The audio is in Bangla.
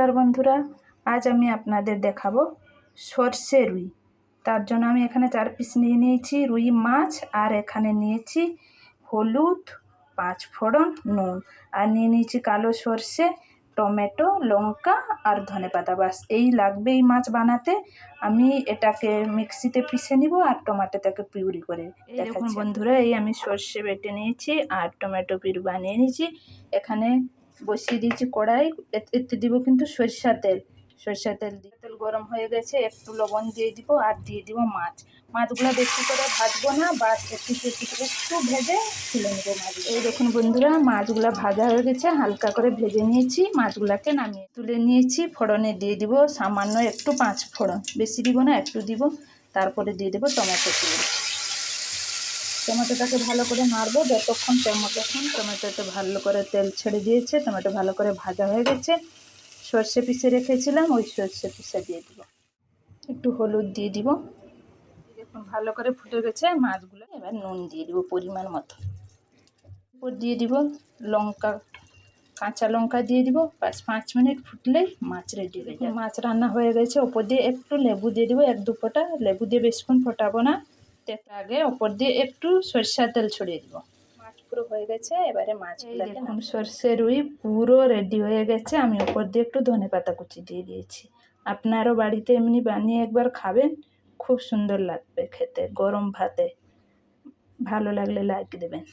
নমস্কার বন্ধুরা, আজ আমি আপনাদের দেখাবো সর্ষে রুই। তার জন্য আমি এখানে 4 পিস নিয়ে নিয়েছি রুই মাছ, আর এখানে নিয়েছি হলুদ, 5 ফোড়ন, নুন, আর নিয়ে নিয়েছি কালো সর্ষে, টমেটো, লঙ্কা আর ধনেপাতা। বাস এই লাগবে এই মাছ বানাতে। আমি এটাকে মিক্সিতে পিষে নিব আর টমেটোটাকে পিউরি করে দেখুন বন্ধুরা, এই আমি সর্ষে বেটে নিয়েছি আর টমেটো পিউরি বানিয়ে নিয়েছি। এখানে বসিয়ে দিয়েছি কড়াই, এতে দিব কিন্তু সরষের তেল। সরষের তেল দিয়ে তেল গরম হয়ে গেছে, একটু লবণ দিয়ে দিব আর দিয়ে দিব মাছগুলো বেশি করে ভাজবো না, বাস একটু ভেজে তুলে নেবো মাছ। এই দেখুন বন্ধুরা, মাছগুলো ভাজা হয়ে গেছে, হালকা করে ভেজে নিয়েছি। মাছগুলোকে নামিয়ে তুলে নিয়েছি। ফোড়নে দিয়ে দিব সামান্য একটু 5 ফোড়ন, বেশি দিব না, একটু দিব। তারপরে দিয়ে দেবো টমেটো পিউরি। টমেটোটাকে ভালো করে নাড়বো যতক্ষণ টমেটোটা ভালো করে তেল ছেড়ে দিয়েছে, টমেটো ভালো করে ভাজা হয়ে গেছে। সর্ষে পিষে রেখেছিলাম, ওই সর্ষে পিষে দিয়ে দিব। একটু হলুদ দিয়ে দিব। দেখুন ভালো করে ফুটে গেছে মাছগুলো। এবার নুন দিয়ে দিব পরিমাণ মতো। উপর দিয়ে দিব কাঁচা লঙ্কা দিয়ে দিব। 5 মিনিট ফুটলেই মাছ রেডি হয়ে যাবে। মাছ রান্না হয়ে গেছে। ওপর দিয়ে একটু লেবু দিয়ে দিব, 1-2 ফোঁটা। লেবু দিয়ে বেশিক্ষণ ফোটাবো না, আগে ওপর দিয়ে একটু সরষের তেল ছড়িয়ে দিব। মাছ পুরো হয়ে গেছে। এবারে মাছগুলো দেখুন সর্ষে রুই পুরো রেডি হয়ে গেছে। আমি ওপর দিয়ে একটু ধনেপাতা কুচি দিয়ে দিয়েছি। আপনারও বাড়িতে এমনি বানিয়ে একবার খাবেন, খুব সুন্দর লাগবে খেতে গরম ভাতে। ভালো লাগলে লাইক দেবেন।